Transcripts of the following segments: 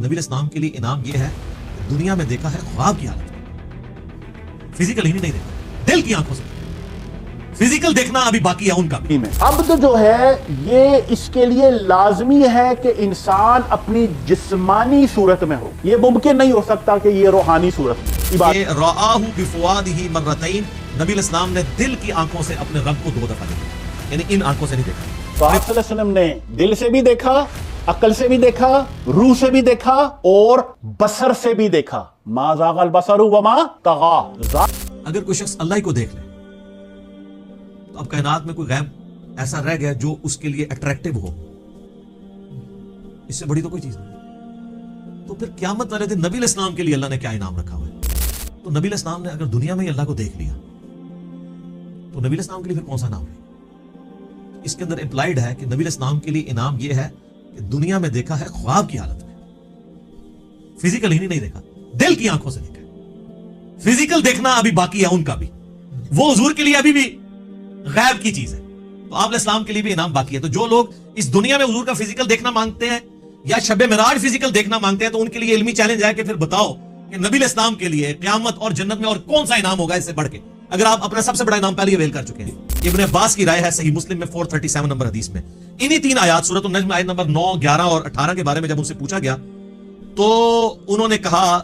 نبی اسلام کے لیے انعام یہ ہے کہ دنیا میں دیکھا ہے خواب کی حالت میں، فزیکل ہی نہیں دیکھا، دل کی آنکھوں سے۔ فزیکل دیکھنا ابھی باقی ہے ان کا بھی۔ عبد جو ہے یہ اس کے لیے لازمی ہے کہ انسان اپنی جسمانی صورت میں ہو، یہ ممکن نہیں ہو سکتا کہ یہ روحانی صورت میں۔ یہ رآہ بفؤادہ مرتین، نبی الاسلام نے دل کی آنکھوں سے اپنے رب کو 2 دفعہ دیکھا، یعنی ان آنکھوں سے نہیں دیکھا۔ تو آپ صلی اللہ علیہ وسلم نے دل سے بھی دیکھا، عقل سے بھی دیکھا، روح سے بھی دیکھا اور بصر سے بھی دیکھا۔ ما زاغ البصر وما طغى۔ اگر کوئی شخص اللہ ہی کو دیکھ لے تو اب کائنات میں کوئی غیب ایسا رہ گیا جو اس کے لیے اٹریکٹیو ہو، اس سے بڑی تو کوئی چیز نہیں۔ تو پھر قیامت والے دن نبی الاسلام کے لیے اللہ نے کیا انعام رکھا ہوا ہے؟ تو نبی الاسلام نے اگر دنیا میں ہی اللہ کو دیکھ لیا تو نبی الاسلام کے لیے پھر کون سا انعام ہے؟ اس کے اندر امپلائیڈ ہے کہ نبی الاسلام کے لیے انعام یہ ہے کہ دنیا میں دیکھا ہے خواب کی حالت میں، فزیکل ہی نہیں دیکھا، دل کی آنکھوں سے دیکھا ہے۔ فزیکل دیکھنا ابھی باقی ہے ان کا بھی، وہ حضور کے لیے ابھی بھی غیب کی چیز ہے، تو آپ علیہ السلام کے لیے بھی انعام باقی ہے۔ تو جو لوگ اس دنیا میں حضور کا فزیکل دیکھنا مانگتے ہیں یا شب معراج فزیکل دیکھنا مانگتے ہیں، تو ان کے لیے علمی چیلنج ہے کہ پھر بتاؤ کہ نبی علیہ السلام کے لیے قیامت اور جنت میں اور کون سا انعام ہوگا اس سے بڑھ کے، اگر آپ اپنا سب سے بڑا انعام پہلے اویل کر چکے ہیں۔ ابن عباس کی رائے ہے صحیح مسلم میں 437 نمبر حدیث میں، انہی 3 آیات سورۃ النجم آیت نمبر 9، 11 اور 18 کے بارے میں جب ان سے پوچھا گیا تو انہوں نے کہا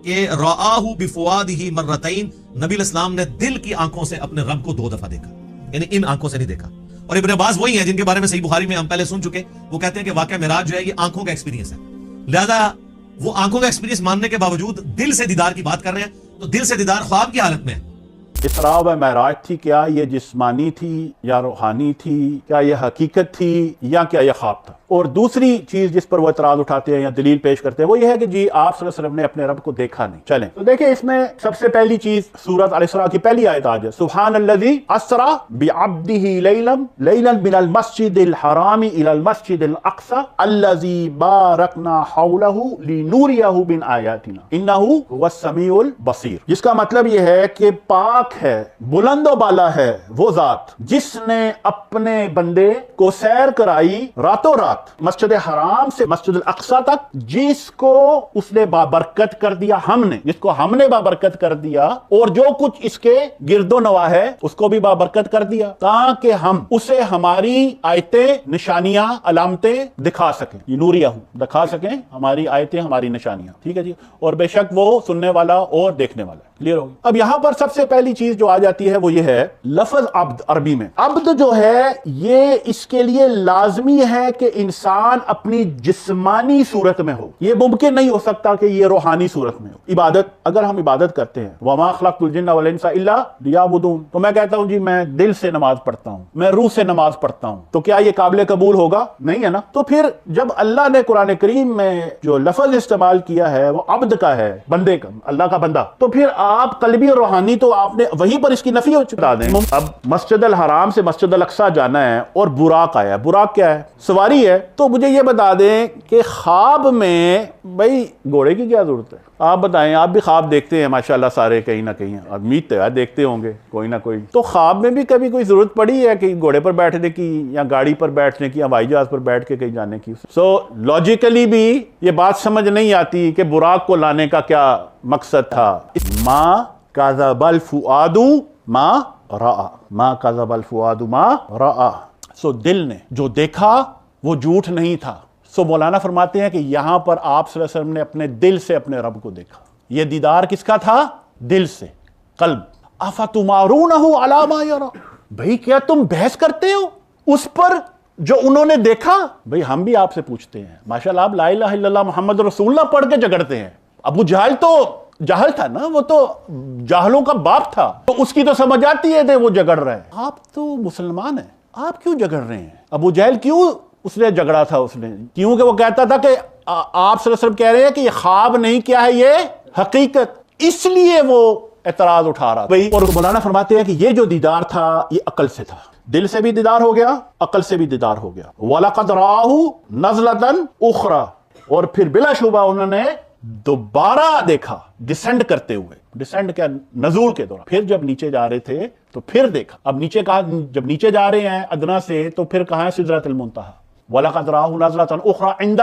کہ رآہ بفؤادہ مرتین، نبی الاسلام نے دل کی آنکھوں سے اپنے رب کو 2 دفعہ دیکھا، یعنی ان آنکھوں سے نہیں دیکھا۔ اور ابن عباس وہی ہیں جن کے بارے میں صحیح بخاری میں ہم پہلے سن چکے، وہ کہتے ہیں کہ واقعہ معراج جو ہے یہ آنکھوں کا ایکسپیرینس ہے، لہذا وہ آنکھوں کا ایکسپیرینس ماننے کے باوجود دل سے دیدار کی بات کر رہے ہیں، تو دل سے دیدار خواب کی حالت میں ہے۔ اسراء و معراج تھی، کیا یہ جسمانی تھی یا روحانی تھی، کیا یہ حقیقت تھی یا کیا یہ خواب تھا؟ اور دوسری چیز جس پر وہ اعتراض اٹھاتے ہیں یا دلیل پیش کرتے ہیں وہ یہ ہے کہ جی آپ صلی اللہ علیہ وسلم نے اپنے رب کو دیکھا نہیں۔ چلیں تو دیکھیں، اس میں سب سے پہلی چیز سورۃ الاسراء کی پہلی آیت آج ہے، سبحان الذی اسریٰ بعبدہ لیلا من المسجد الحرام الی المسجد الاقصی الذی بارکنا حولہ لنوریہ من آیاتنا انہ هو السمیع البصیر، جس کا مطلب یہ ہے کہ پاک ہے، بلند و بالا ہے وہ ذات جس نے اپنے بندے کو سیر کرائی راتوں رات مسجد حرام سے مسجد الاقصی تک، جس کو اس نے بابرکت کر دیا، جس کو ہم نے بابرکت کر دیا، اور جو کچھ اس کے گرد و نواح ہے اس کو بھی بابرکت کر دیا، تاکہ ہم اسے ہماری آیتیں، نشانیاں، علامتیں دکھا سکیں، نوریہ دکھا سکیں، ہماری آیتیں، ہماری نشانیاں، ٹھیک ہے جی۔ اور بے شک وہ سننے والا اور دیکھنے والا ہے۔ کلیئر ہوگی؟ اب یہاں پر سب سے پہلی چیز جو آ جاتی ہے وہ یہ ہے لفظ عبد عربی میں۔ عبد جو ہے یہ اس کے لیے لازمی ہے کہ انسان اپنی جسمانی صورت میں ہو، یہ ممکن نہیں ہو سکتا کہ یہ روحانی صورت میں ہو۔ عبادت، اگر ہم عبادت کرتے ہیں وما خلقت الجن والانس الا لیعبدون، تو میں کہتا ہوں جی میں دل سے نماز پڑھتا ہوں، میں روح سے نماز پڑھتا ہوں، تو کیا یہ قابل قبول ہوگا؟ نہیں ہے نا۔ تو پھر جب اللہ نے قرآن کریم میں جو لفظ استعمال کیا ہے وہ عبد کا ہے، بندے کا، اللہ کا بندہ، تو پھر آپ قلبی اور روحانی تو آپ نے وہیں پر اس کی نفی ہو چکا دیں۔ اب مسجد الحرام سے مسجد الاقصی جانا ہے اور براق آیا، براق کیا ہے؟ سواری ہے۔ تو مجھے یہ بتا دیں کہ خواب میں بھائی گھوڑے کی کیا ضرورت ہے؟ آپ بتائیں، آپ بھی خواب دیکھتے ہیں ماشاءاللہ سارے، کہیں نہ کہیں امید تو ہے دیکھتے ہوں گے کوئی نہ کوئی، تو خواب میں بھی کبھی کوئی ضرورت پڑی ہے کہ گھوڑے پر بیٹھنے کی یا گاڑی پر بیٹھنے کی یا ہوائی جہاز پر بیٹھ کے کہیں جانے کی؟ سو لاجیکلی بھی یہ بات سمجھ نہیں آتی کہ براق کو لانے کا کیا مقصد تھا۔ ما کذب الفؤاد ما رأى، ما کذب الفؤاد ما رأى، سو دل نے جو دیکھا وہ جھوٹ نہیں تھا۔ سو مولانا فرماتے ہیں کہ یہاں پر آپ صلی اللہ علیہ وسلم نے اپنے دل سے اپنے رب کو دیکھا۔ یہ دیدار کس کا تھا؟ دل سے، قلب۔ افتمارونہ علی ما یرا، بھئی کیا تم بحث کرتے ہو اس پر جو انہوں نے دیکھا؟ بھئی ہم بھی آپ سے پوچھتے ہیں، ماشاءاللہ آپ لا الہ الا اللہ محمد رسول اللہ پڑھ کے جھگڑتے ہیں۔ ابو جہل تو جاہل تھا نا، وہ تو جاہلوں کا باپ تھا، تو اس کی تو سمجھ آتی ہے وہ جھگڑ رہے ہیں۔ آپ تو مسلمان ہیں، آپ کیوں جھگڑ رہے ہیں؟ ابو جہل کیوں اس نے جھگڑا تھا؟ اس نے کیونکہ وہ کہتا تھا کہ آپ صلی اللہ علیہ وسلم کہہ رہے ہیں کہ یہ خواب نہیں، کیا ہے یہ حقیقت، اس لیے وہ اعتراض اٹھا رہا تھا۔ اور مولانا فرماتے ہیں کہ یہ جو دیدار تھا یہ عقل سے تھا، دل سے بھی دیدار ہو گیا، عقل سے بھی دیدار ہو گیا۔ وَلَقَدْ رَآهُ نَزْلَةً أُخْرَى، اور پھر بلا شبہ انہوں نے دوبارہ دیکھا، ڈسینڈ کرتے ہوئے، ڈسینڈ کیا؟ نزول کے دوران، پھر جب نیچے جا رہے تھے تو پھر دیکھا۔ اب نیچے کہا، جب نیچے جا رہے ہیں ادنا سے تو پھر کہاں ہے؟ سدرۃ المنتہی۔ وَلَقَدْ رَآهُ نَزْلَةً أُخْرَى عِندَ